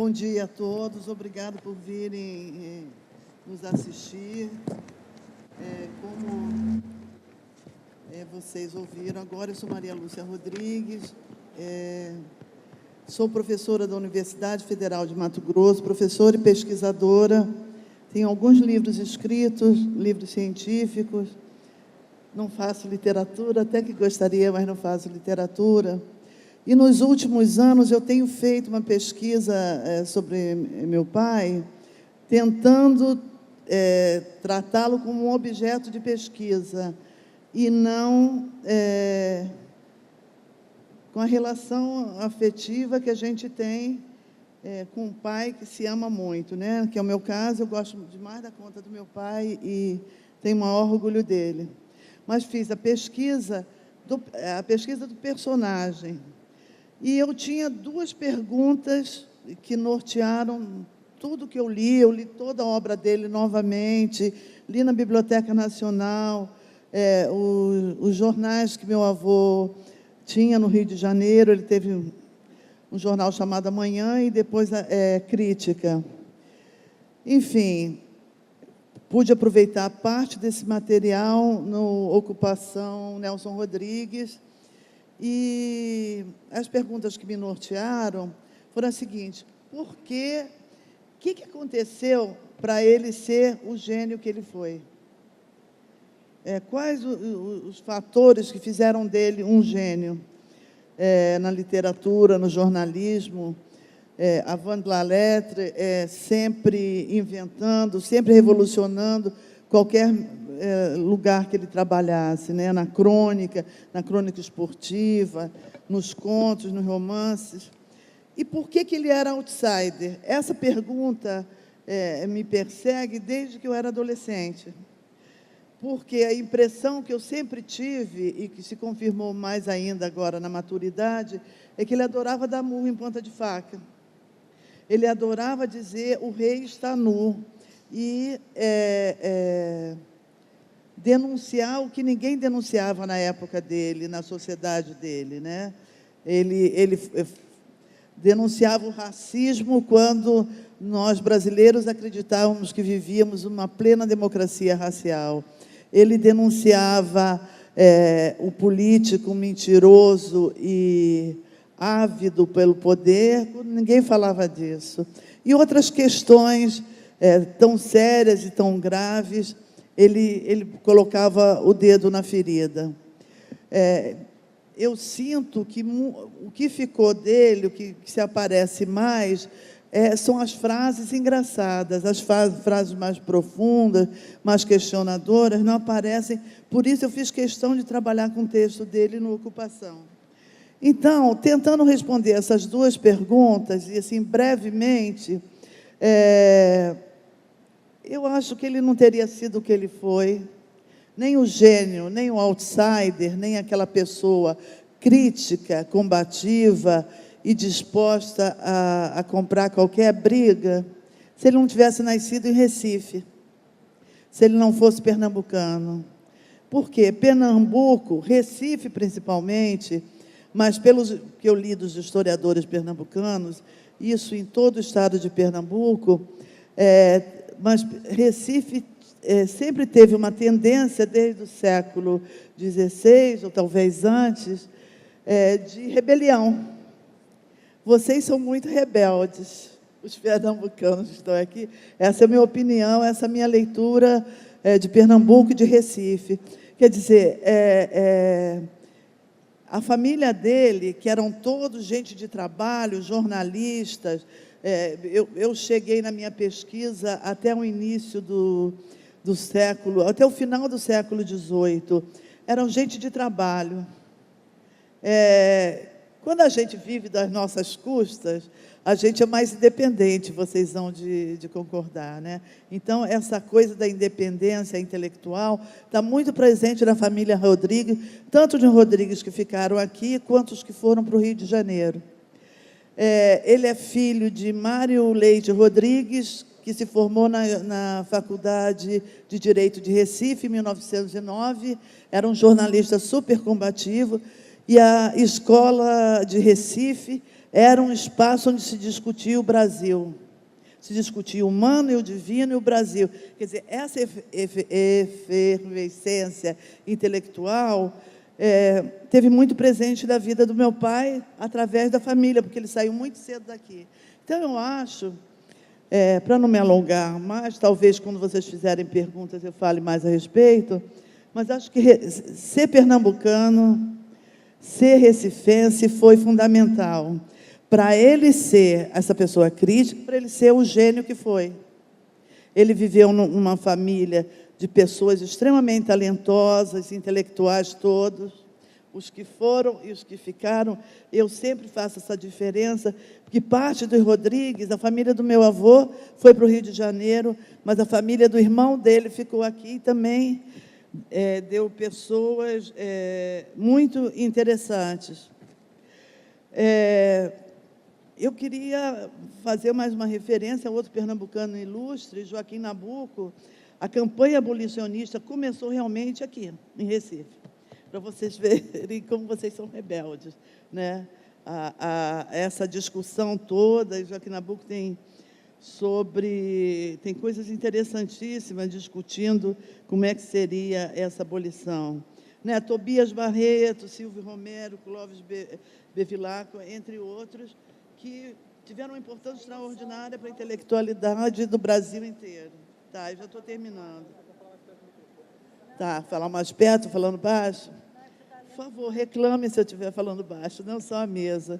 Bom dia a todos, obrigado por virem nos assistir. Como vocês ouviram agora, eu sou Maria Lúcia Rodrigues, sou professora da Universidade Federal de Mato Grosso, professora e pesquisadora, tenho alguns livros escritos, livros científicos, não faço literatura, até que gostaria, mas não faço literatura. E nos últimos anos eu tenho feito uma pesquisa sobre meu pai, tentando tratá-lo como um objeto de pesquisa e não com a relação afetiva que a gente tem com um pai que se ama muito, né? Que é o meu caso, eu gosto demais da conta do meu pai e tenho o maior orgulho dele. Mas fiz a pesquisa do personagem. E eu tinha duas perguntas que nortearam tudo que eu li toda a obra dele novamente, li na Biblioteca Nacional, os jornais que meu avô tinha no Rio de Janeiro, ele teve um jornal chamado Amanhã e depois Crítica. Enfim, pude aproveitar parte desse material no Ocupação Nelson Rodrigues, e as perguntas que me nortearam foram as seguintes: o que aconteceu para ele ser o gênio que ele foi? Quais os fatores que fizeram dele um gênio? Na literatura, no jornalismo, avant la lettre, sempre inventando, sempre revolucionando qualquer lugar que ele trabalhasse, né? Na crônica esportiva, nos contos, nos romances. E por que ele era outsider? Essa pergunta me persegue desde que eu era adolescente, porque a impressão que eu sempre tive, e que se confirmou mais ainda agora na maturidade, é que ele adorava dar murro em ponta de faca. Ele adorava dizer: o rei está nu, e denunciar o que ninguém denunciava na época dele, na sociedade dele, né? Ele denunciava o racismo quando nós, brasileiros, acreditávamos que vivíamos uma plena democracia racial. Ele denunciava o político mentiroso e ávido pelo poder, ninguém falava disso. E outras questões tão sérias e tão graves, ele colocava o dedo na ferida. Eu sinto que o que ficou dele, o que se aparece mais, são as frases engraçadas, as frases mais profundas, mais questionadoras, não aparecem. Por isso eu fiz questão de trabalhar com o texto dele no Ocupação. Então, tentando responder essas duas perguntas, e assim, brevemente, eu acho que ele não teria sido o que ele foi, nem o gênio, nem o outsider, nem aquela pessoa crítica, combativa e disposta a comprar qualquer briga, se ele não tivesse nascido em Recife, se ele não fosse pernambucano. Por quê? Pernambuco, Recife principalmente, mas pelos que eu li dos historiadores pernambucanos, isso em todo o estado de Pernambuco, mas Recife sempre teve uma tendência, desde o século XVI, ou talvez antes, de rebelião. Vocês são muito rebeldes, os pernambucanos que estão aqui. Essa é a minha opinião, essa é a minha leitura de Pernambuco e de Recife. Quer dizer, a família dele, que eram todos gente de trabalho, jornalistas, eu cheguei na minha pesquisa até o início do século, até o final do século XVIII, eram gente de trabalho. Quando a gente vive das nossas custas, a gente é mais independente, vocês vão de concordar, né? Então, essa coisa da independência intelectual está muito presente na família Rodrigues, tanto de Rodrigues que ficaram aqui, quanto os que foram para o Rio de Janeiro. Ele é filho de Mário Leite Rodrigues, que se formou na Faculdade de Direito de Recife, em 1909, era um jornalista super combativo, e a escola de Recife era um espaço onde se discutia o Brasil. Se discutia o humano e o divino e o Brasil. Quer dizer, essa efervescência intelectual teve muito presente da vida do meu pai através da família, porque ele saiu muito cedo daqui. Então, eu acho, para não me alongar mais, talvez quando vocês fizerem perguntas eu fale mais a respeito, mas acho que ser pernambucano, ser recifense foi fundamental para ele ser essa pessoa crítica, para ele ser o gênio que foi. Ele viveu numa família de pessoas extremamente talentosas, intelectuais todos, os que foram e os que ficaram. Eu sempre faço essa diferença, porque parte dos Rodrigues, a família do meu avô foi para o Rio de Janeiro, mas a família do irmão dele ficou aqui e também deu pessoas muito interessantes. Eu queria fazer mais uma referência a outro pernambucano ilustre, Joaquim Nabuco. A campanha abolicionista começou realmente aqui, em Recife, para vocês verem como vocês são rebeldes, né? Essa discussão toda, Joaquim Nabuco tem coisas interessantíssimas discutindo como é que seria essa abolição, né? Tobias Barreto, Silvio Romero, Clóvis Bevilacqua, entre outros, que tiveram uma importância extraordinária para a intelectualidade do Brasil inteiro. Tá, eu já estou terminando. Tá, falar mais perto, falando baixo? Por favor, reclame se eu estiver falando baixo, não só a mesa.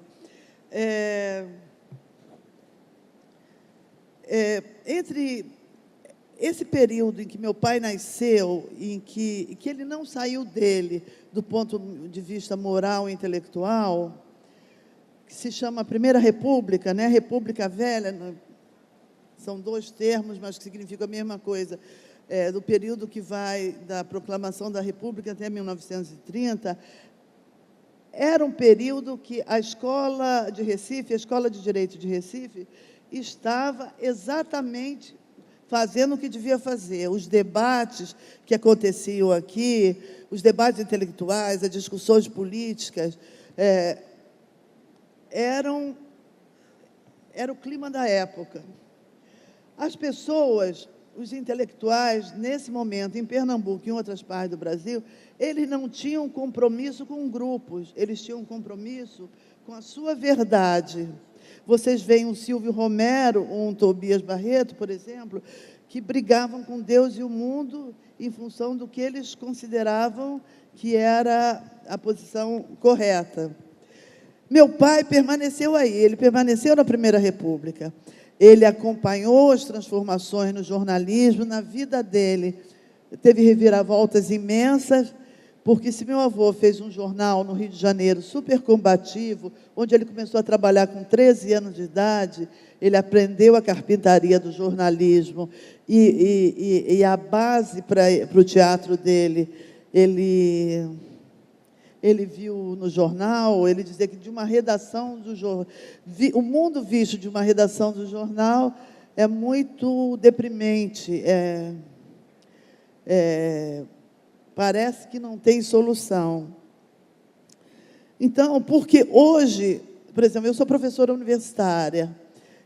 Entre esse período em que meu pai nasceu, em que ele não saiu dele do ponto de vista moral e intelectual, que se chama Primeira República, né? República Velha, são dois termos, mas que significam a mesma coisa, do período que vai da proclamação da República até 1930, era um período que a Escola de Recife, a Escola de Direito de Recife, estava exatamente fazendo o que devia fazer. Os debates que aconteciam aqui, os debates intelectuais, as discussões políticas, era o clima da época. As pessoas, os intelectuais, nesse momento, em Pernambuco e em outras partes do Brasil, eles não tinham compromisso com grupos, eles tinham compromisso com a sua verdade. Vocês veem um Silvio Romero, um Tobias Barreto, por exemplo, que brigavam com Deus e o mundo em função do que eles consideravam que era a posição correta. Meu pai permaneceu aí, ele permaneceu na Primeira República. Ele acompanhou as transformações no jornalismo, na vida dele. Teve reviravoltas imensas, porque se meu avô fez um jornal no Rio de Janeiro super combativo, onde ele começou a trabalhar com 13 anos de idade, ele aprendeu a carpintaria do jornalismo e a base para o teatro dele, ele viu no jornal, ele dizia que de uma redação do jornal, o mundo visto de uma redação do jornal é muito deprimente, parece que não tem solução. Então, porque hoje, por exemplo, eu sou professora universitária,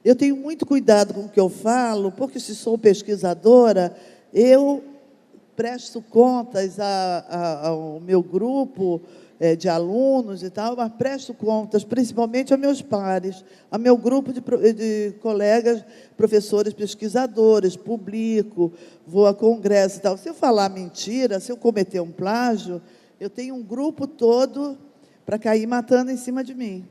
eu tenho muito cuidado com o que eu falo, porque se sou pesquisadora, eu presto contas ao meu grupo de alunos e tal, mas presto contas principalmente a meus pares, a meu grupo de colegas, professores pesquisadores, publico, vou a congresso e tal. Se eu falar mentira, se eu cometer um plágio, eu tenho um grupo todo para cair matando em cima de mim.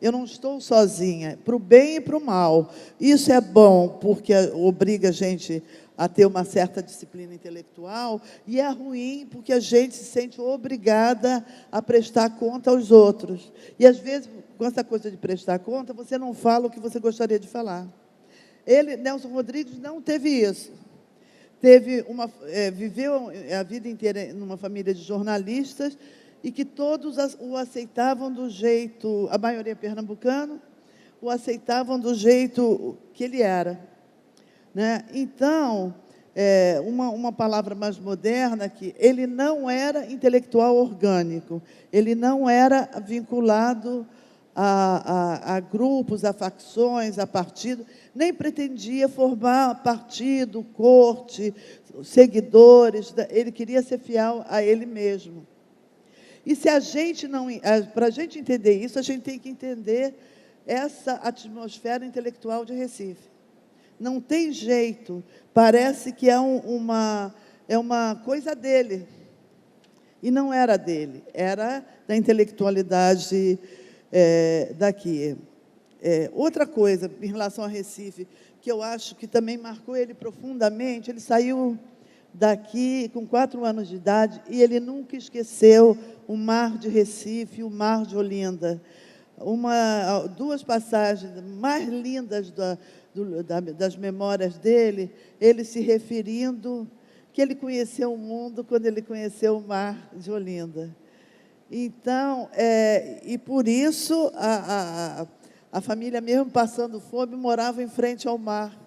Eu não estou sozinha, para o bem e para o mal. Isso é bom, porque obriga a gente a ter uma certa disciplina intelectual, e é ruim porque a gente se sente obrigada a prestar conta aos outros. E, às vezes, com essa coisa de prestar conta, você não fala o que você gostaria de falar. Nelson Rodrigues, não teve isso. Viveu a vida inteira numa família de jornalistas, e que todos o aceitavam do jeito, a maioria pernambucana, o aceitavam do jeito que ele era, né? Então, uma palavra mais moderna, que ele não era intelectual orgânico, ele não era vinculado a grupos, a facções, a partidos, nem pretendia formar partido, corte, seguidores, ele queria ser fiel a ele mesmo. E se a gente não, para a gente entender isso, a gente tem que entender essa atmosfera intelectual de Recife. Não tem jeito, parece que é uma coisa dele. E não era dele, era da intelectualidade daqui. Outra coisa, em relação a Recife, que eu acho que também marcou ele profundamente, ele saiu daqui com 4 anos de idade e ele nunca esqueceu o mar de Recife e o mar de Olinda. Duas passagens mais lindas das memórias dele, ele se referindo que ele conheceu o mundo quando ele conheceu o mar de Olinda. Então, e por isso, a família, mesmo passando fome, morava em frente ao mar,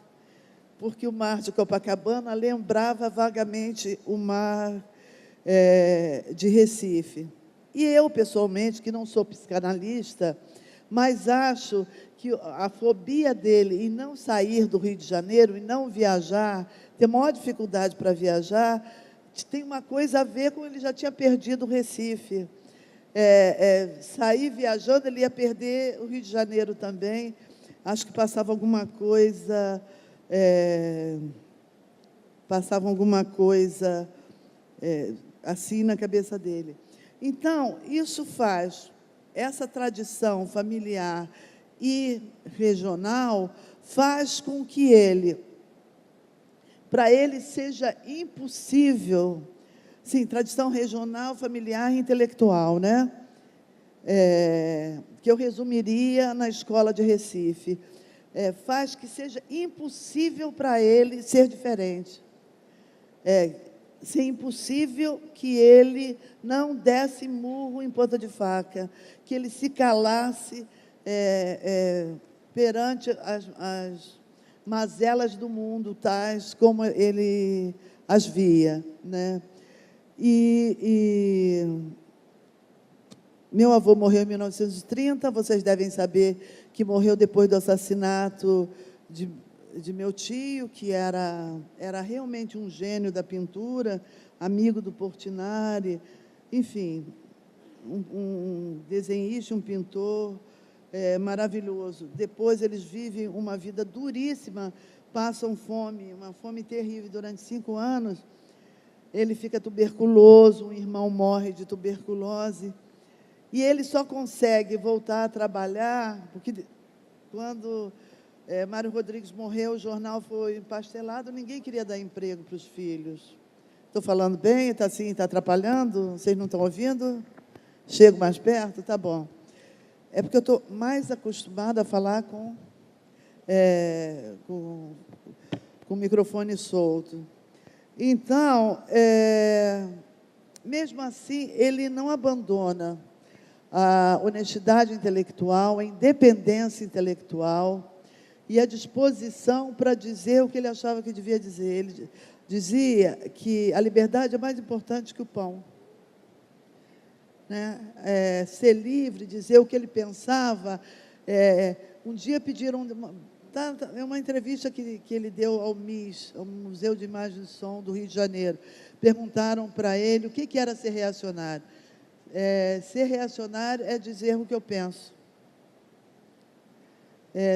porque o mar de Copacabana lembrava vagamente o mar de Recife. E eu, pessoalmente, que não sou psicanalista, mas acho que a fobia dele em não sair do Rio de Janeiro, em não viajar, ter maior dificuldade para viajar, tem uma coisa a ver com ele já tinha perdido o Recife. Sair viajando, ele ia perder o Rio de Janeiro também. Acho que passava alguma coisa assim na cabeça dele. Então, isso faz, essa tradição familiar e regional, faz com que para ele seja impossível, sim, tradição regional, familiar e intelectual, né? Que eu resumiria na escola de Recife. Faz que seja impossível para ele ser diferente. Ser impossível que ele não desse murro em ponta de faca, que ele se calasse perante as mazelas do mundo, tais como ele as via, né? Meu avô morreu em 1930, vocês devem saber que morreu depois do assassinato de meu tio, que era realmente um gênio da pintura, amigo do Portinari, enfim, um desenhista, um pintor maravilhoso. Depois eles vivem uma vida duríssima, passam fome, uma fome terrível durante 5 anos. Ele fica tuberculoso, um irmão morre de tuberculose, e ele só consegue voltar a trabalhar, porque quando Mário Rodrigues morreu, o jornal foi empastelado, ninguém queria dar emprego para os filhos. Estou falando bem? Está assim, está atrapalhando? Vocês não estão ouvindo? Chego mais perto? Tá bom. É porque eu estou mais acostumada a falar com o microfone solto. Então, mesmo assim, ele não abandona a honestidade intelectual, a independência intelectual e a disposição para dizer o que ele achava que devia dizer. Ele dizia que a liberdade é mais importante que o pão. Né? Ser livre, dizer o que ele pensava. Um dia pediram... É uma entrevista que ele deu ao MIS, ao Museu de Imagem e Som do Rio de Janeiro. Perguntaram para ele o que era ser reacionário. Ser reacionário é dizer o que eu penso,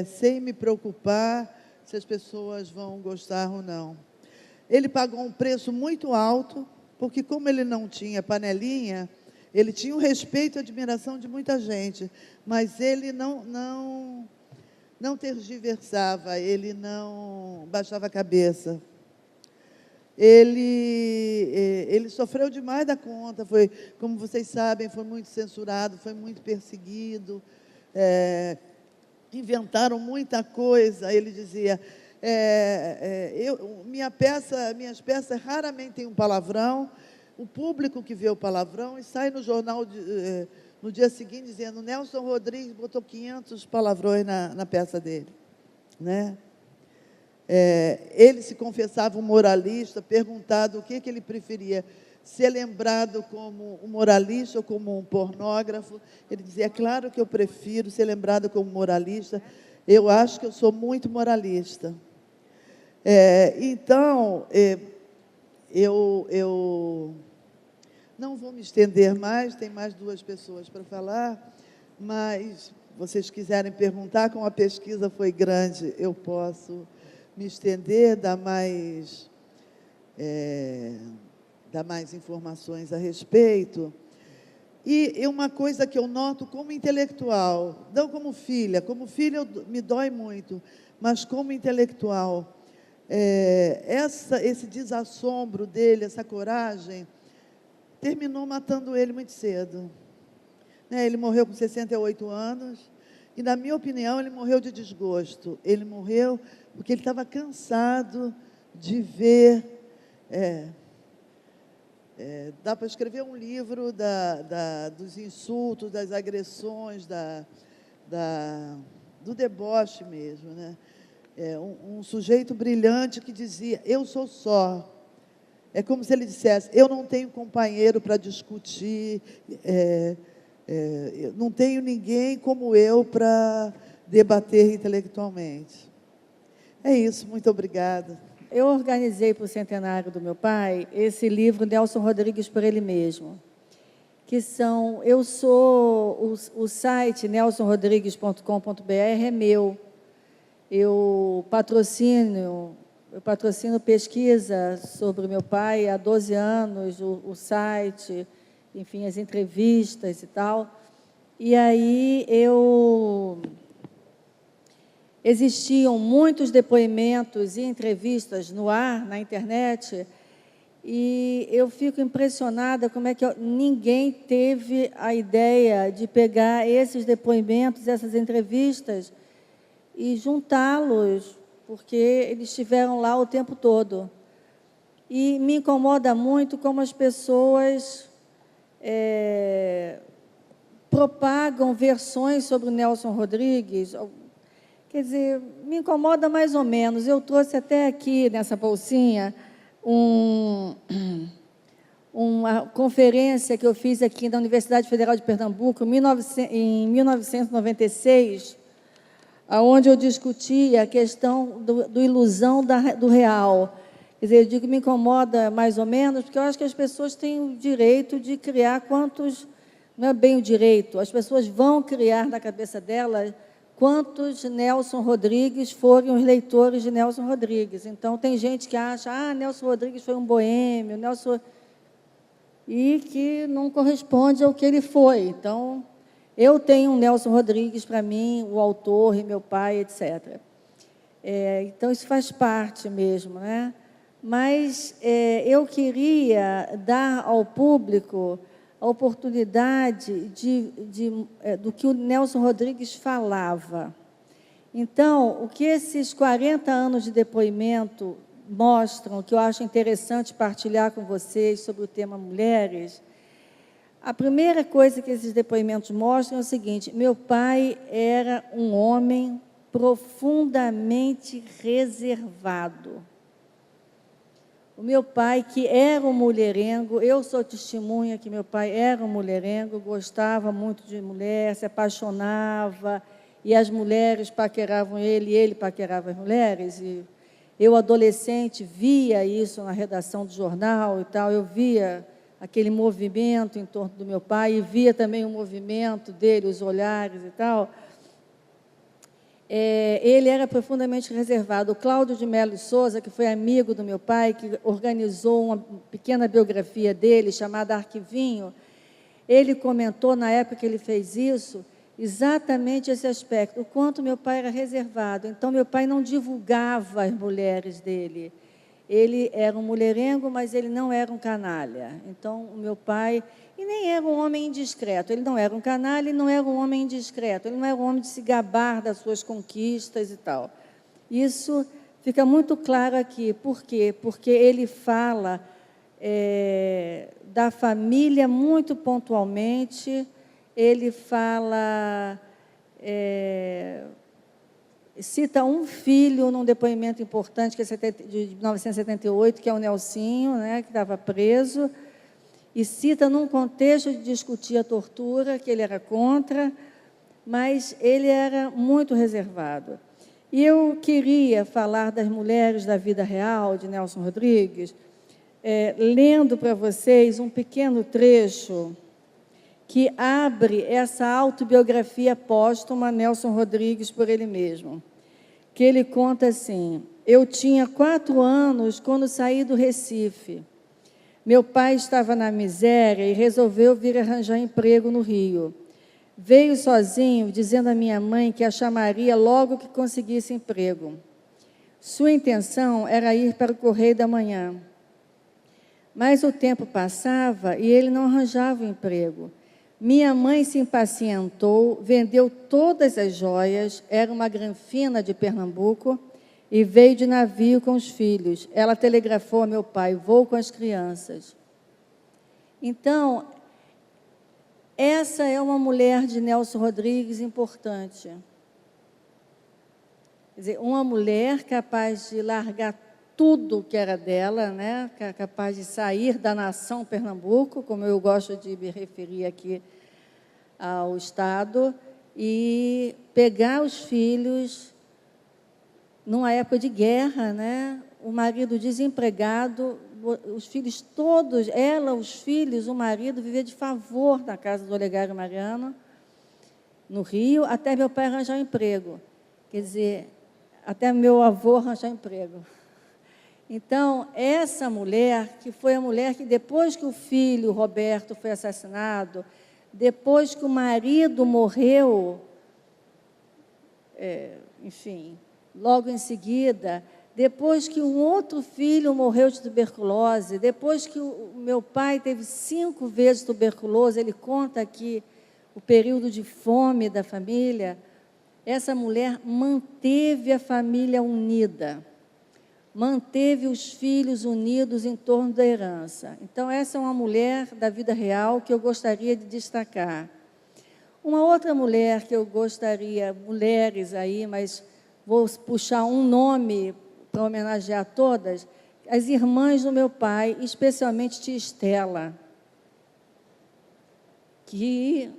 sem me preocupar se as pessoas vão gostar ou não. Ele pagou um preço muito alto, porque como ele não tinha panelinha, ele tinha o respeito e admiração de muita gente, mas ele não tergiversava, ele não baixava a cabeça. Ele sofreu demais da conta, como vocês sabem, foi muito censurado, foi muito perseguido, inventaram muita coisa. Ele dizia, minhas peças raramente têm um palavrão, o público que vê o palavrão e sai no jornal no dia seguinte dizendo, Nelson Rodrigues botou 500 palavrões na peça dele, né? Ele se confessava um moralista, perguntado o que ele preferia, ser lembrado como um moralista ou como um pornógrafo. Ele dizia, é claro que eu prefiro ser lembrado como moralista, eu acho que eu sou muito moralista. Então, eu não vou me estender mais, tem mais 2 pessoas para falar, mas vocês quiserem perguntar, como a pesquisa foi grande, eu posso me estender, dar mais informações a respeito. E uma coisa que eu noto como intelectual, não como filha me dói muito, mas como intelectual, esse desassombro dele, essa coragem, terminou matando ele muito cedo. Ele morreu com 68 anos, e, na minha opinião, ele morreu de desgosto. Ele morreu porque ele estava cansado de ver... dá para escrever um livro dos insultos, das agressões, do deboche mesmo, né? Um sujeito brilhante que dizia, eu sou só. É como se ele dissesse, eu não tenho companheiro para discutir, não tenho ninguém como eu para debater intelectualmente. É isso, muito obrigada. Eu organizei para o centenário do meu pai esse livro Nelson Rodrigues por ele mesmo, que são, o site nelsonrodrigues.com.br é meu, eu patrocino pesquisa sobre o meu pai há 12 anos, o site, enfim, as entrevistas e tal, e aí existiam muitos depoimentos e entrevistas no ar, na internet, e eu fico impressionada como é que ninguém teve a ideia de pegar esses depoimentos, essas entrevistas, e juntá-los, porque eles estiveram lá o tempo todo. E me incomoda muito como as pessoas propagam versões sobre o Nelson Rodrigues. Quer dizer, me incomoda mais ou menos. Eu trouxe até aqui, nessa bolsinha, uma conferência que eu fiz aqui na Universidade Federal de Pernambuco, em 1996, onde eu discuti a questão do ilusão do real. Quer dizer, eu digo que me incomoda mais ou menos, porque eu acho que as pessoas têm o direito de criar quantos... Não é bem o direito, as pessoas vão criar na cabeça delas quantos Nelson Rodrigues forem os leitores de Nelson Rodrigues. Então, tem gente que acha, Nelson Rodrigues foi um boêmio, e que não corresponde ao que ele foi. Então, eu tenho um Nelson Rodrigues para mim, o autor e meu pai, etc. Então, isso faz parte mesmo, né? Mas eu queria dar ao público a oportunidade do que o Nelson Rodrigues falava. Então, o que esses 40 anos de depoimento mostram, que eu acho interessante partilhar com vocês sobre o tema mulheres, a primeira coisa que esses depoimentos mostram é o seguinte: meu pai era um homem profundamente reservado. O meu pai, que era um mulherengo, eu sou testemunha que meu pai era um mulherengo, gostava muito de mulher, se apaixonava, e as mulheres paqueravam ele, e ele paquerava as mulheres. E eu, adolescente, via isso na redação do jornal e tal, eu via aquele movimento em torno do meu pai, e via também o movimento dele, os olhares e tal. Ele era profundamente reservado. O Cláudio de Melo Souza, que foi amigo do meu pai, que organizou uma pequena biografia dele, chamada Arquivinho, ele comentou, na época que ele fez isso, exatamente esse aspecto, o quanto meu pai era reservado. Então, meu pai não divulgava as mulheres dele. Ele era um mulherengo, mas ele não era um canalha. Então, o meu pai... E nem era um homem indiscreto. Ele não era um canalha e não era um homem indiscreto. Ele não era um homem de se gabar das suas conquistas e tal. Isso fica muito claro aqui. Por quê? Porque ele fala da família muito pontualmente. Ele fala... cita um filho num depoimento importante, que é de 1978, que é o Nelsinho, né, que estava preso. e cita num contexto de discutir a tortura, que ele era contra, mas ele era muito reservado. E eu queria falar das mulheres da vida real, de Nelson Rodrigues, lendo para vocês um pequeno trecho que abre essa autobiografia póstuma, Nelson Rodrigues, por ele mesmo, que ele conta assim: eu tinha 4 anos quando saí do Recife. Meu pai estava na miséria e resolveu vir arranjar emprego no Rio. Veio sozinho, dizendo à minha mãe que a chamaria logo que conseguisse emprego. Sua intenção era ir para o Correio da Manhã. Mas o tempo passava e ele não arranjava o emprego. Minha mãe se impacientou, vendeu todas as joias, era uma granfina de Pernambuco, e veio de navio com os filhos. Ela telegrafou a meu pai: vou com as crianças. Então, essa é uma mulher de Nelson Rodrigues importante. Quer dizer, uma mulher capaz de largar tudo que era dela, né? Capaz de sair da nação Pernambuco, como eu gosto de me referir aqui ao Estado, e pegar os filhos numa época de guerra, né? O marido desempregado, os filhos todos, ela, os filhos, o marido, vivia de favor na casa do Olegário Mariano, no Rio, até meu pai arranjar um emprego. Quer dizer, até meu avô arranjar um emprego. Então, essa mulher, que foi a mulher que depois que o filho, Roberto, foi assassinado, depois que o marido morreu, enfim, logo em seguida, depois que um outro filho morreu de tuberculose, depois que o meu pai teve 5 vezes tuberculose, ele conta aqui o período de fome da família, essa mulher manteve a família unida, manteve os filhos unidos em torno da herança. Então, essa é uma mulher da vida real que eu gostaria de destacar. Uma outra mulher que eu gostaria, mulheres aí, mas vou puxar um nome para homenagear todas, as irmãs do meu pai, especialmente tia Estela, que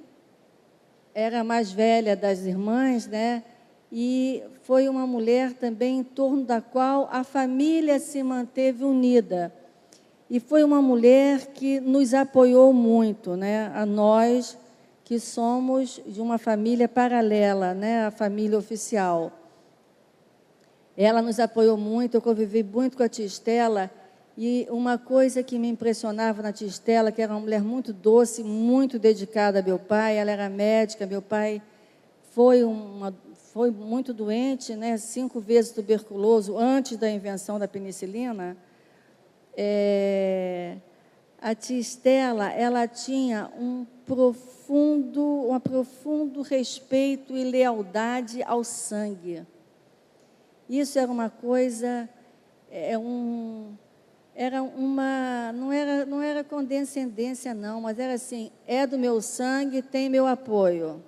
era a mais velha das irmãs, né? E foi uma mulher também em torno da qual a família se manteve unida. E foi uma mulher que nos apoiou muito, né? A nós, que somos de uma família paralela, né? A família oficial. Ela nos apoiou muito, eu convivi muito com a tia Estela, e uma coisa que me impressionava na tia Estela, que era uma mulher muito doce, muito dedicada a meu pai, ela era médica, meu pai foi muito doente, né, 5 vezes tuberculoso, antes da invenção da penicilina. A tia Estela, ela tinha um profundo respeito e lealdade ao sangue. Isso era uma coisa, não era condescendência, não, mas era assim: é do meu sangue, tem meu apoio.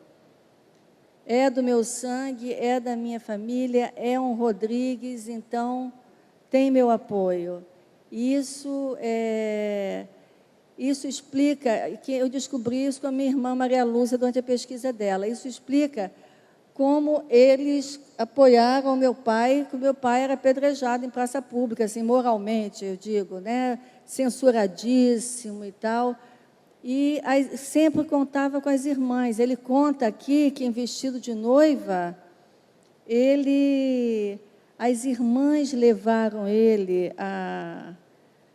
É do meu sangue, é da minha família, é um Rodrigues, então tem meu apoio. Isso explica, que eu descobri isso com a minha irmã Maria Lúcia durante a pesquisa dela, isso explica como eles apoiaram o meu pai, que o meu pai era apedrejado em praça pública, assim, moralmente, eu digo, né, censuradíssimo e tal, e sempre contava com as irmãs. Ele conta aqui que, em vestido de noiva, as irmãs levaram ele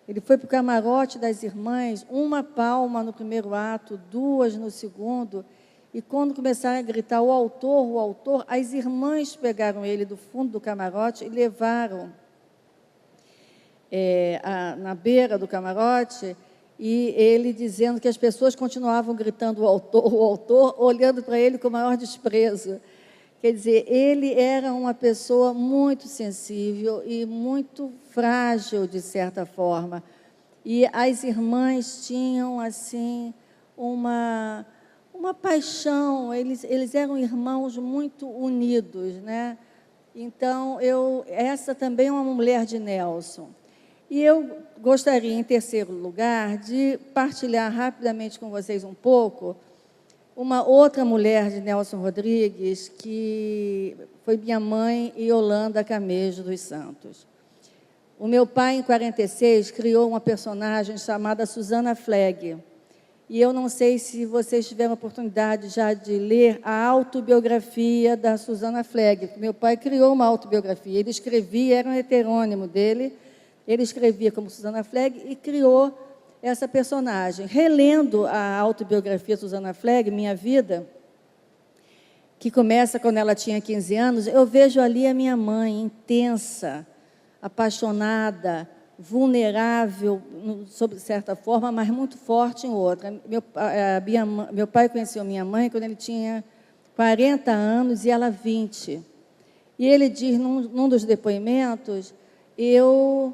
ele foi para o camarote das irmãs, 1 palma no primeiro ato, 2 no segundo, e quando começaram a gritar o autor, as irmãs pegaram ele do fundo do camarote e levaram na beira do camarote, e ele dizendo que as pessoas continuavam gritando o autor, olhando para ele com o maior desprezo. Quer dizer, ele era uma pessoa muito sensível e muito frágil, de certa forma. E as irmãs tinham, assim, uma paixão, eles eram irmãos muito unidos, né? Então, essa também é uma mulher de Nelson. E eu gostaria, em terceiro lugar, de partilhar rapidamente com vocês um pouco uma outra mulher de Nelson Rodrigues, que foi minha mãe, Yolanda Camejo dos Santos. O meu pai, em 46, criou uma personagem chamada Susana Flegg. E eu não sei se vocês tiveram a oportunidade já de ler a autobiografia da Susana Flegg. Meu pai criou uma autobiografia. Ele escrevia, era um heterônimo dele, ele escrevia como Susana Flegg e criou essa personagem. Relendo a autobiografia de Susana Flegg, Minha Vida, que começa quando ela tinha 15 anos, eu vejo ali a minha mãe intensa, apaixonada, vulnerável, sob certa forma, mas muito forte em outra. Meu pai conheceu minha mãe quando ele tinha 40 anos e ela 20. E ele diz, num dos depoimentos, eu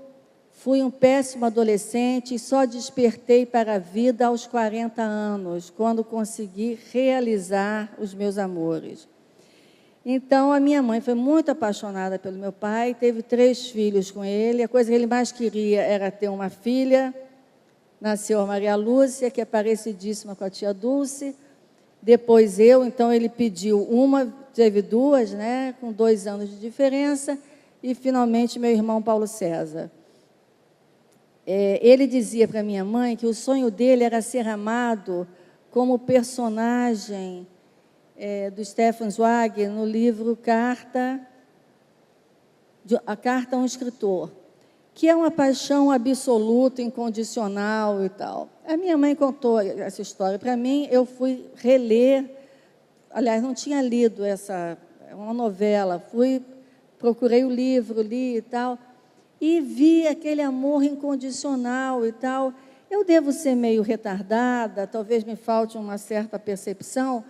fui um péssimo adolescente e só despertei para a vida aos 40 anos, quando consegui realizar os meus amores. Então, a minha mãe foi muito apaixonada pelo meu pai, teve 3 filhos com ele. A coisa que ele mais queria era ter uma filha. Nasceu a Maria Lúcia, que é parecidíssima com a tia Dulce. Depois eu, então ele pediu uma, teve 2, né, com 2 anos de diferença. E, finalmente, meu irmão Paulo César. Ele dizia para minha mãe que o sonho dele era ser amado como personagem do Stefan Zweig, no livro A Carta a um Escritor, que é uma paixão absoluta, incondicional e tal. A minha mãe contou essa história para mim, eu fui reler, aliás, não tinha lido uma novela, procurei o livro, li e tal, e vi aquele amor incondicional e tal. Eu devo ser meio retardada, talvez me falte uma certa percepção,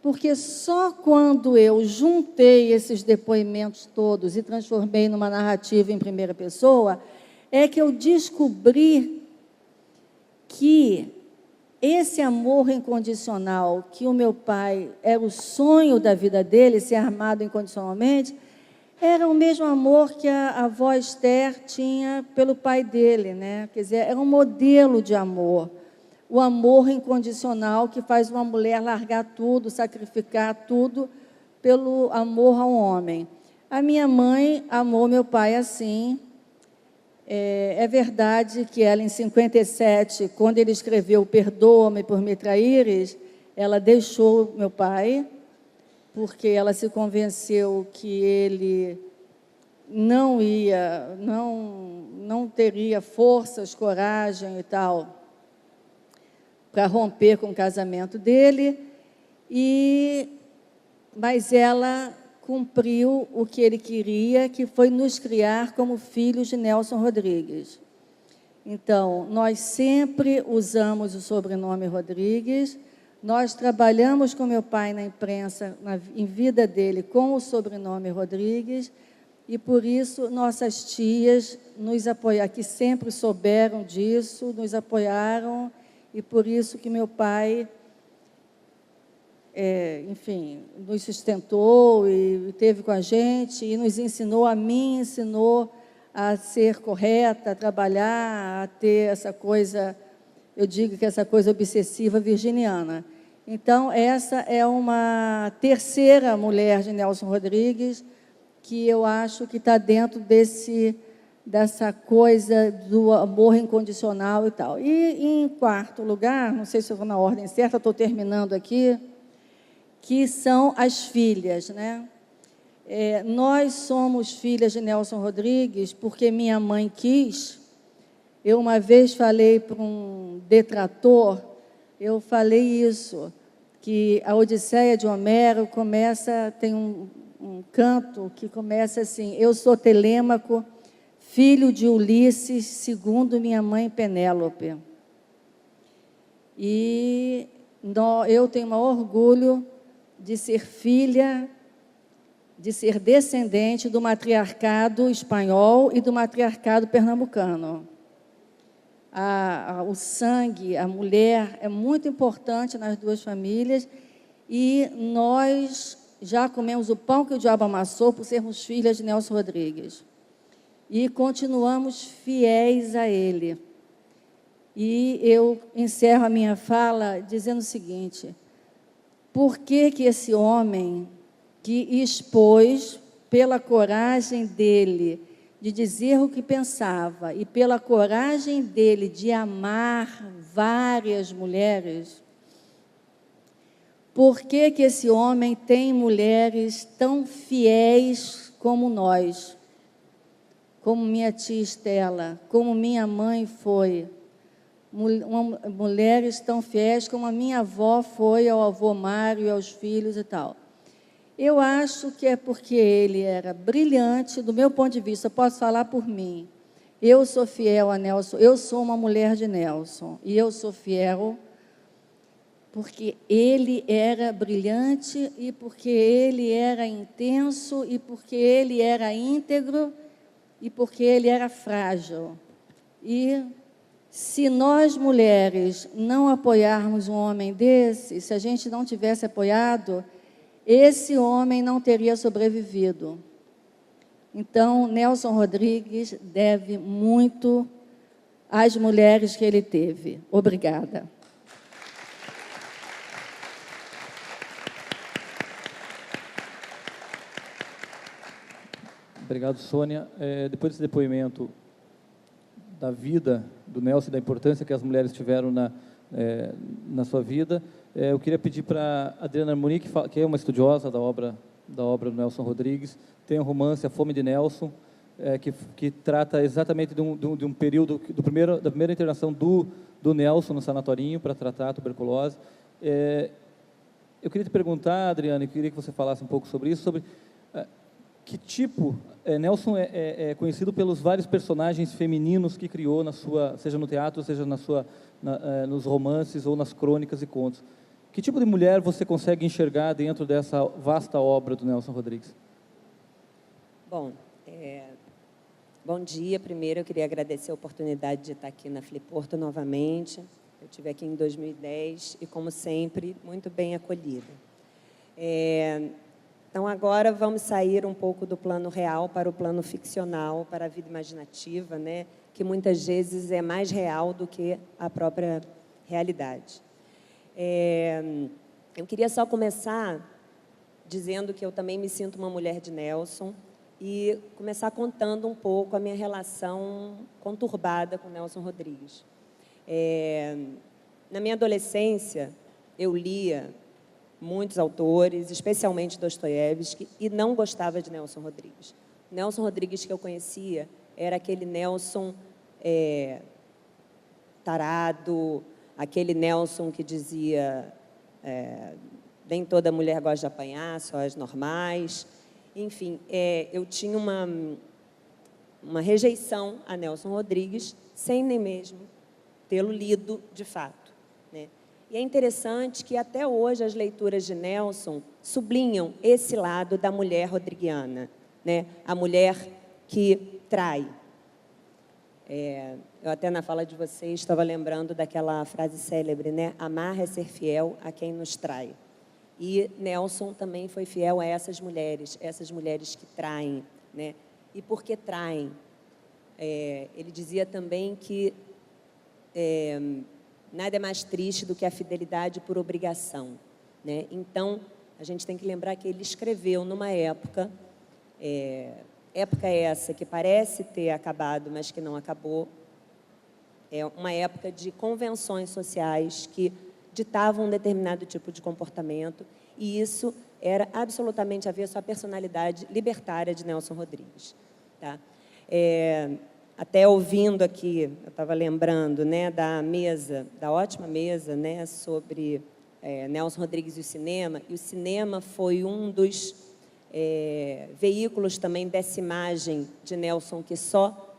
porque só quando eu juntei esses depoimentos todos e transformei numa narrativa em primeira pessoa, é que eu descobri que esse amor incondicional, que o meu pai era o sonho da vida dele, ser amado incondicionalmente, era o mesmo amor que a avó Esther tinha pelo pai dele, né? Quer dizer, era um modelo de amor. O amor incondicional que faz uma mulher largar tudo, sacrificar tudo pelo amor ao homem. A minha mãe amou meu pai assim. É verdade que ela, em 57, quando ele escreveu Perdoa-me por me traíres, ela deixou meu pai, porque ela se convenceu que ele não teria forças, coragem e tal, para romper com o casamento dele, mas ela cumpriu o que ele queria, que foi nos criar como filhos de Nelson Rodrigues. Então, nós sempre usamos o sobrenome Rodrigues, nós trabalhamos com meu pai na imprensa, em vida dele, com o sobrenome Rodrigues, e por isso nossas tias nos apoiaram, que sempre souberam disso, nos apoiaram. E por isso que meu pai, enfim, nos sustentou e esteve com a gente e nos ensinou, ensinou a ser correta, a trabalhar, a ter essa coisa, eu digo que essa coisa obsessiva virginiana. Então, essa é uma terceira mulher de Nelson Rodrigues, que eu acho que está dentro dessa coisa do amor incondicional e tal. E, em quarto lugar, não sei se eu vou na ordem certa, estou terminando aqui, que são as filhas, né? Nós somos filhas de Nelson Rodrigues porque minha mãe quis. Eu uma vez falei para um detrator, eu falei isso, que a Odisseia de Homero tem um canto que começa assim: eu sou Telêmaco, filho de Ulisses, segundo minha mãe Penélope. E eu tenho um orgulho de ser filha, de ser descendente do matriarcado espanhol e do matriarcado pernambucano. O sangue, a mulher, é muito importante nas duas famílias, e nós já comemos o pão que o diabo amassou por sermos filhas de Nelson Rodrigues. e continuamos fiéis a Ele. E eu encerro a minha fala dizendo o seguinte: por que que esse homem que expôs, pela coragem dele de dizer o que pensava e pela coragem dele de amar várias mulheres, por que que esse homem tem mulheres tão fiéis como nós, como minha tia Estela, como minha mãe foi, mulheres tão fiéis como a minha avó foi ao avô Mário e aos filhos e tal? Eu acho que é porque ele era brilhante, do meu ponto de vista, posso falar por mim. Eu sou fiel a Nelson, eu sou uma mulher de Nelson, e eu sou fiel porque ele era brilhante, e porque ele era intenso, e porque ele era íntegro, e porque ele era frágil. E se nós, mulheres, não apoiarmos um homem desse, se a gente não tivesse apoiado, esse homem não teria sobrevivido. Então, Nelson Rodrigues deve muito às mulheres que ele teve. Obrigada. Obrigado, Sônia. Depois desse depoimento da vida do Nelson e da importância que as mulheres tiveram na sua vida, eu queria pedir para a Adriana Armoni, que é uma estudiosa da obra do Nelson Rodrigues, tem um romance, A Fome de Nelson, que trata exatamente de um período da primeira internação do Nelson no sanatorinho para tratar a tuberculose. Eu queria te perguntar, Adriana, e queria que você falasse um pouco sobre isso, sobre que tipo... Nelson é conhecido pelos vários personagens femininos que criou seja no teatro, seja nos romances ou nas crônicas e contos. Que tipo de mulher você consegue enxergar dentro dessa vasta obra do Nelson Rodrigues? Bom, bom dia. Primeiro, eu queria agradecer a oportunidade de estar aqui na Fliporto novamente. Eu estive aqui em 2010 e, como sempre, muito bem acolhida. Então, agora vamos sair um pouco do plano real para o plano ficcional, para a vida imaginativa, né? Que muitas vezes é mais real do que a própria realidade. Eu queria só começar dizendo que eu também me sinto uma mulher de Nelson e começar contando um pouco a minha relação conturbada com Nelson Rodrigues. Na minha adolescência, eu lia muitos autores, especialmente Dostoiévski, e não gostava de Nelson Rodrigues. Nelson Rodrigues que eu conhecia era aquele Nelson tarado, aquele Nelson que dizia nem toda mulher gosta de apanhar, só as normais. Enfim, eu tinha uma rejeição a Nelson Rodrigues, sem nem mesmo tê-lo lido de fato, né? E é interessante que até hoje as leituras de Nelson sublinham esse lado da mulher rodriguiana, né? A mulher que trai. Eu até na fala de vocês estava lembrando daquela frase célebre, né? Amar é ser fiel a quem nos trai. E Nelson também foi fiel a essas mulheres que traem, né? E por que traem? Ele dizia também que nada é mais triste do que a fidelidade por obrigação, né? Então, a gente tem que lembrar que ele escreveu numa época essa que parece ter acabado, mas que não acabou. É uma época de convenções sociais que ditavam um determinado tipo de comportamento, e isso era absolutamente avesso à personalidade libertária de Nelson Rodrigues, tá? Até ouvindo aqui, eu estava lembrando, né, da ótima mesa, né, sobre Nelson Rodrigues e o cinema foi um dos veículos também dessa imagem de Nelson que só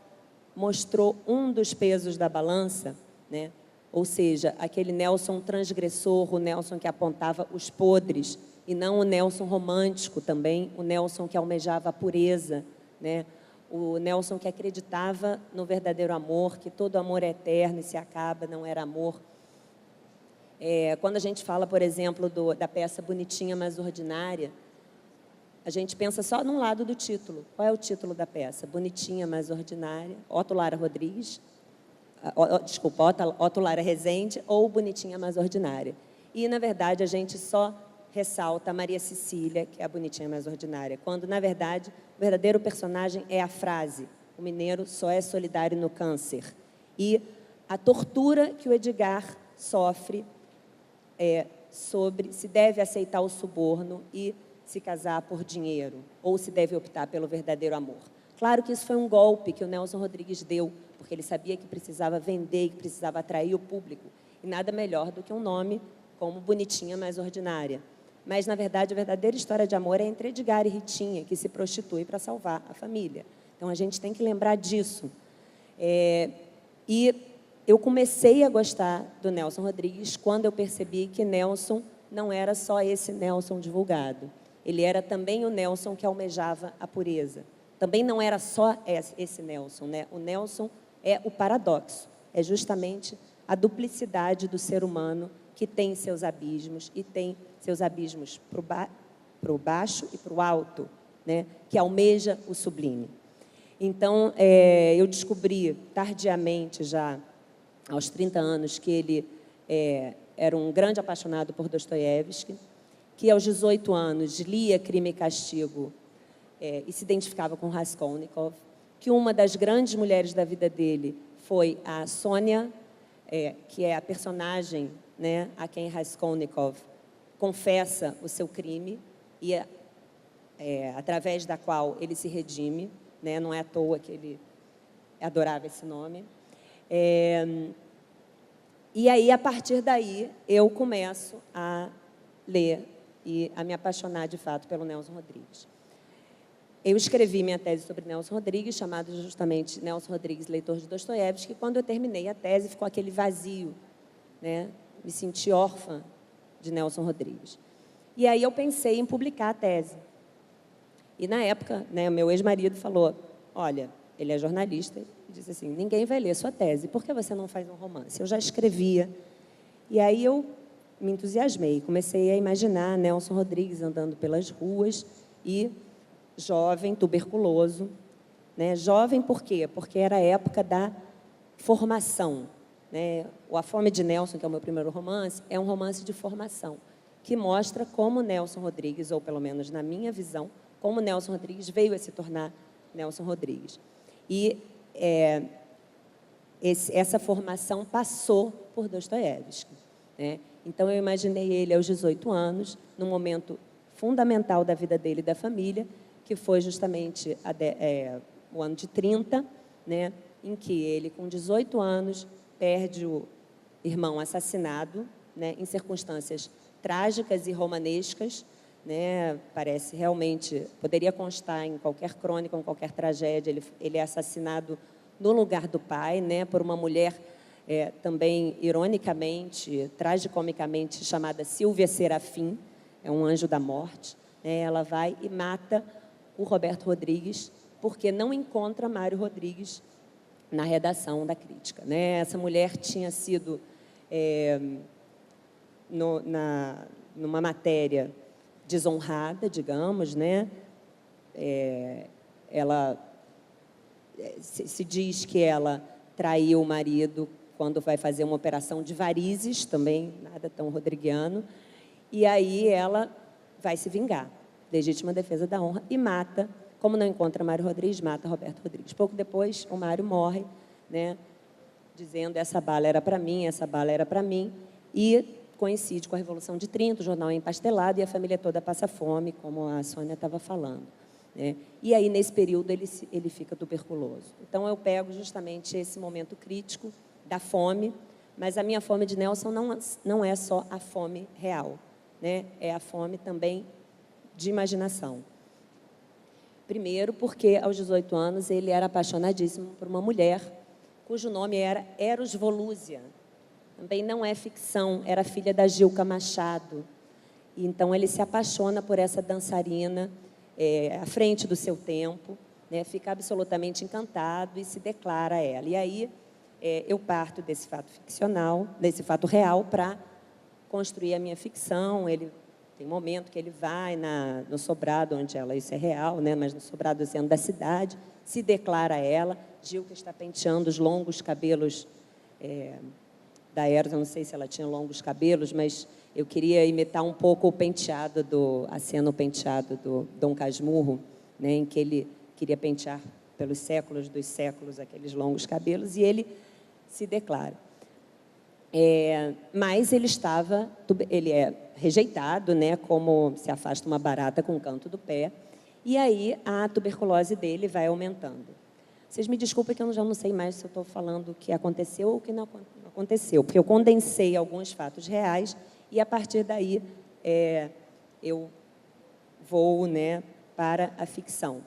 mostrou um dos pesos da balança, né? Ou seja, aquele Nelson transgressor, o Nelson que apontava os podres, e não o Nelson romântico também, o Nelson que almejava a pureza, né? O Nelson que acreditava no verdadeiro amor, que todo amor é eterno e se acaba, não era amor. Quando a gente fala, por exemplo, da peça Bonitinha, mas Ordinária, a gente pensa só num lado do título. Qual é o título da peça? Bonitinha, mas ordinária. Otto Lara Rodrigues, Otto Lara Rezende, ou Bonitinha, mas ordinária. E, na verdade, a gente só ressalta a Maria Cecília, que é a bonitinha mais ordinária, quando, na verdade, o verdadeiro personagem é a frase: o mineiro só é solidário no câncer. E a tortura que o Edgar sofre sobre se deve aceitar o suborno e se casar por dinheiro, ou se deve optar pelo verdadeiro amor. Claro que isso foi um golpe que o Nelson Rodrigues deu, porque ele sabia que precisava vender, que precisava atrair o público. E nada melhor do que um nome como Bonitinha mais ordinária. Mas, na verdade, a verdadeira história de amor é entre Edgar e Ritinha, que se prostitui para salvar a família. Então, a gente tem que lembrar disso. E eu comecei a gostar do Nelson Rodrigues quando eu percebi que Nelson não era só esse Nelson divulgado. Ele era também o Nelson que almejava a pureza. Também não era só esse Nelson, né? O Nelson é o paradoxo. É justamente a duplicidade do ser humano que tem seus abismos, e tem seus abismos para o baixo e para o alto, né? Que almeja o sublime. Então, eu descobri tardiamente, já aos 30 anos, que ele era um grande apaixonado por Dostoiévski, que aos 18 anos lia Crime e Castigo e se identificava com Raskolnikov, que uma das grandes mulheres da vida dele foi a Sônia, que é a personagem, né, a quem Raskolnikov confessa o seu crime e através da qual ele se redime, né, não é à toa que ele adorava esse nome. E aí, a partir daí, eu começo a ler e a me apaixonar, de fato, pelo Nelson Rodrigues. Eu escrevi minha tese sobre Nelson Rodrigues, chamada justamente Nelson Rodrigues, leitor de Dostoiévski, e quando eu terminei a tese, ficou aquele vazio, né? Me senti órfã de Nelson Rodrigues. E aí eu pensei em publicar a tese. E, na época, né, o meu ex-marido falou, olha, ele é jornalista, e disse assim, ninguém vai ler sua tese, por que você não faz um romance? Eu já escrevia. E aí eu me entusiasmei, comecei a imaginar Nelson Rodrigues andando pelas ruas e jovem, tuberculoso, né? Jovem por quê? Porque era a época da formação, né? A Fome de Nelson, que é o meu primeiro romance, é um romance de formação, que mostra como Nelson Rodrigues, ou pelo menos na minha visão, como Nelson Rodrigues veio a se tornar Nelson Rodrigues. E essa formação passou por Dostoiévski, né? Então, eu imaginei ele aos 18 anos, num momento fundamental da vida dele e da família, que foi justamente o ano de 30, né, em que ele, com 18 anos, perde o irmão assassinado, né, em circunstâncias trágicas e romanescas, né, parece realmente, poderia constar em qualquer crônica, em qualquer tragédia, ele é assassinado no lugar do pai, né, por uma mulher também, ironicamente, tragicomicamente, chamada Silvia Serafim, é um anjo da morte, né, ela vai e mata o Roberto Rodrigues, porque não encontra Mário Rodrigues na redação da crítica, né? Essa mulher tinha sido, numa matéria desonrada, digamos, né? Ela se diz que ela traiu o marido quando vai fazer uma operação de varizes, também nada tão rodriguiano, e aí ela vai se vingar, legítima defesa da honra, e mata, como não encontra Mário Rodrigues, mata Roberto Rodrigues. Pouco depois, o Mário morre, né, dizendo, essa bala era para mim, essa bala era para mim, e coincide com a Revolução de 30, o jornal é empastelado e a família toda passa fome, como a Sônia estava falando, né? E aí, nesse período, ele fica tuberculoso. Então, eu pego justamente esse momento crítico da fome, mas a minha fome de Nelson não é só a fome real, né? É a fome também de imaginação. Primeiro, porque aos 18 anos ele era apaixonadíssimo por uma mulher cujo nome era Eros Volúzia. Também não é ficção, era filha da Gilca Machado. E, então ele se apaixona por essa dançarina à frente do seu tempo, né? Fica absolutamente encantado e se declara a ela. E aí eu parto desse fato ficcional, desse fato real, para construir a minha ficção. Ele Tem um momento que ele vai no sobrado, onde ela, isso é real, né, mas no sobrado do centro da cidade, se declara a ela. Gilca está penteando os longos cabelos da Eros. Eu não sei se ela tinha longos cabelos, mas eu queria imitar um pouco o penteado a cena, o penteado do Dom Casmurro, né, em que ele queria pentear pelos séculos dos séculos aqueles longos cabelos, e ele se declara. Mas ele é rejeitado, né, como se afasta uma barata com o canto do pé, e aí a tuberculose dele vai aumentando. Vocês me desculpem que eu já não sei mais se eu estou falando o que aconteceu ou o que não aconteceu, porque eu condensei alguns fatos reais e, a partir daí, eu vou, né, para a ficção.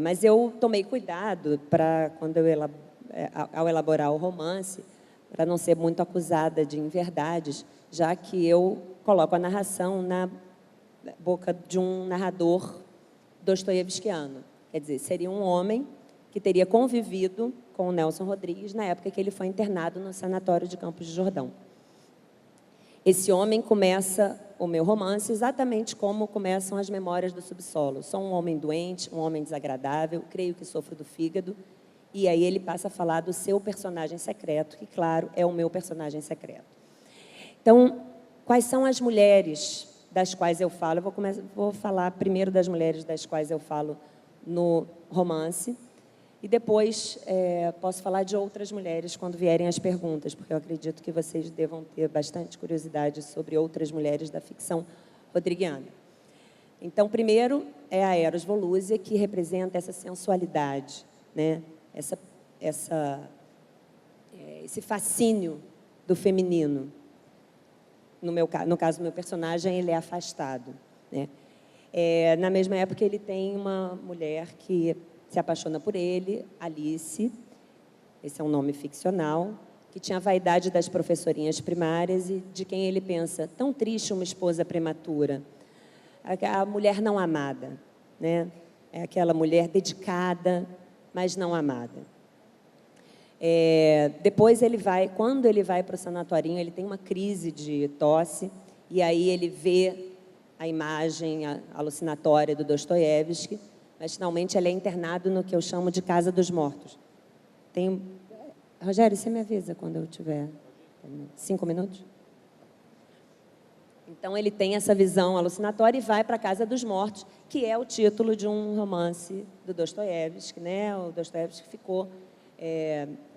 Mas eu tomei cuidado para, ao elaborar o romance, para não ser muito acusada de inverdades, já que eu coloco a narração na boca de um narrador dostoievskiano. Quer dizer, seria um homem que teria convivido com o Nelson Rodrigues na época que ele foi internado no sanatório de Campos de Jordão. Esse homem começa o meu romance exatamente como começam as memórias do subsolo. Sou um homem doente, um homem desagradável, creio que sofro do fígado, e aí ele passa a falar do seu personagem secreto, que, claro, é o meu personagem secreto. Então, quais são as mulheres das quais eu falo? Eu vou falar primeiro das mulheres das quais eu falo no romance, e depois posso falar de outras mulheres quando vierem as perguntas, porque eu acredito que vocês devam ter bastante curiosidade sobre outras mulheres da ficção rodriguiana. Então, primeiro é a Eros Volúzia, que representa essa sensualidade, né? Esse fascínio do feminino. No caso do meu personagem, ele é afastado, né? Na mesma época, ele tem uma mulher que se apaixona por ele, Alice, esse é um nome ficcional, que tinha a vaidade das professorinhas primárias e de quem ele pensa, tão triste uma esposa prematura. A mulher não amada, né? É aquela mulher dedicada, mas não amada. Depois quando ele vai para o sanatorinho, ele tem uma crise de tosse, e aí ele vê a imagem alucinatória do Dostoiévski, mas finalmente ele é internado no que eu chamo de Casa dos Mortos. Rogério, você me avisa quando eu tiver 5 minutos? Então, ele tem essa visão alucinatória e vai para a Casa dos Mortos, que é o título de um romance do Dostoiévski, né? O Dostoiévski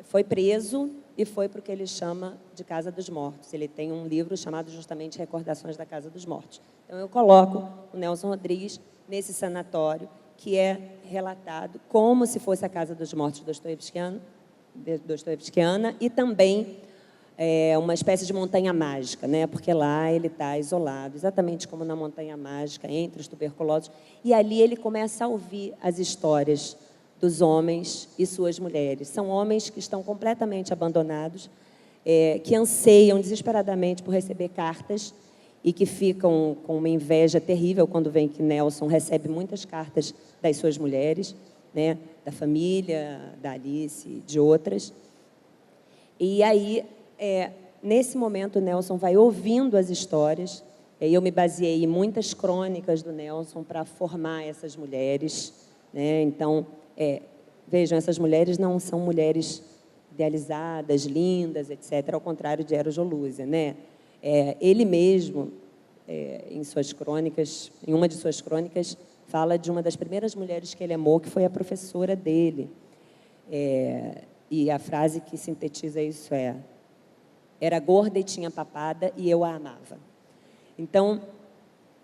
foi preso e foi para o que ele chama de Casa dos Mortos. Ele tem um livro chamado justamente Recordações da Casa dos Mortos. Então, eu coloco o Nelson Rodrigues nesse sanatório, que é relatado como se fosse a Casa dos Mortos dostoievskiana, e também uma espécie de montanha mágica, né? Porque lá ele está isolado, exatamente como na montanha mágica, entre os tuberculosos, e ali ele começa a ouvir as histórias dos homens e suas mulheres. São homens que estão completamente abandonados, que anseiam desesperadamente por receber cartas e que ficam com uma inveja terrível quando veem que Nelson recebe muitas cartas das suas mulheres, né, da família, da Alice, de outras. E aí, nesse momento, o Nelson vai ouvindo as histórias. Eu me baseei em muitas crônicas do Nelson para formar essas mulheres, né? Então, vejam, essas mulheres não são mulheres idealizadas, lindas, etc., ao contrário de Eros Volúzia, né? Ele mesmo, em suas crônicas, em uma de suas crônicas, fala de uma das primeiras mulheres que ele amou, que foi a professora dele. E a frase que sintetiza isso era gorda e tinha papada e eu a amava. Então,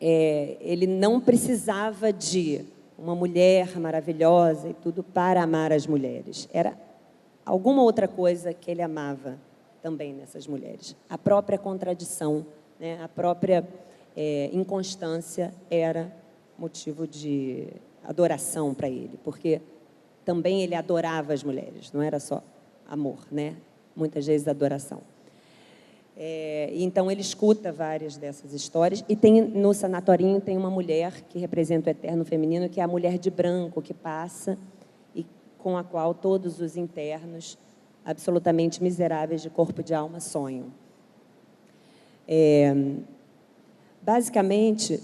ele não precisava de uma mulher maravilhosa e tudo para amar as mulheres. Era alguma outra coisa que ele amava também nessas mulheres. A própria contradição, né? A própria inconstância era motivo de adoração para ele, porque também ele adorava as mulheres, não era só amor, né? Muitas vezes adoração. Então ele escuta várias dessas histórias, e no sanatorinho tem uma mulher que representa o eterno feminino, que é a mulher de branco que passa e com a qual todos os internos absolutamente miseráveis de corpo e de alma sonham. basicamente,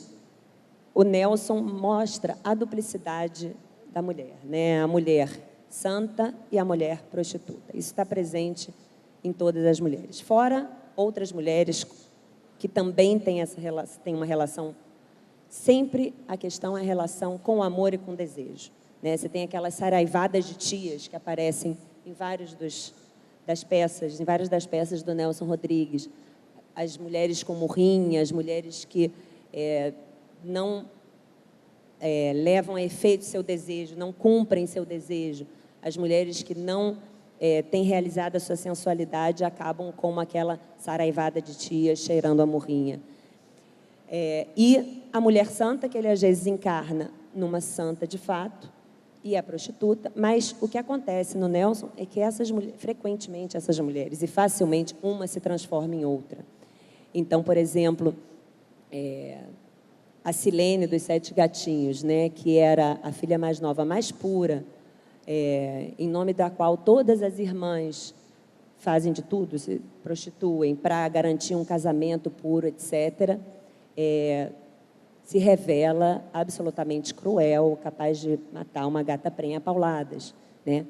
o Nelson mostra a duplicidade da mulher, né? A mulher santa e a mulher prostituta. Isso está presente em todas as mulheres. Fora outras mulheres que também têm uma relação. Sempre a questão é a relação com amor e com desejo, né? Você tem aquelas saraivadas de tias que aparecem em várias das peças do Nelson Rodrigues. As mulheres com murrinha, as mulheres que não levam a efeito seu desejo, não cumprem seu desejo. As mulheres que não têm realizado a sua sensualidade acabam como aquela saraivada de tia cheirando a murrinha. E a mulher santa, que ele às vezes encarna numa santa de fato, e a prostituta, mas o que acontece no Nelson é que frequentemente essas mulheres, e facilmente, uma se transforma em outra. Então, por exemplo, a Silene dos Sete Gatinhos, né, que era a filha mais nova, mais pura, em nome da qual todas as irmãs fazem de tudo, se prostituem para garantir um casamento puro, etc., se revela absolutamente cruel, capaz de matar uma gata prenha a pauladas, né?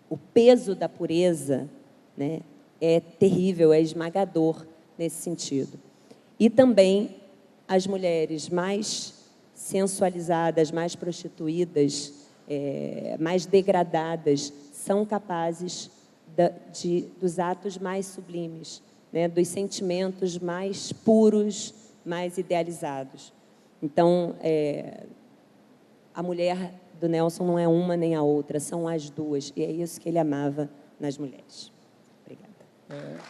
O peso da pureza, né, é terrível, é esmagador nesse sentido. E também as mulheres mais sensualizadas, mais prostituídas, mais degradadas, são capazes dos atos mais sublimes, né, dos sentimentos mais puros, mais idealizados. Então, a mulher do Nelson não é uma nem a outra, são as duas. E é isso que ele amava nas mulheres. Obrigada.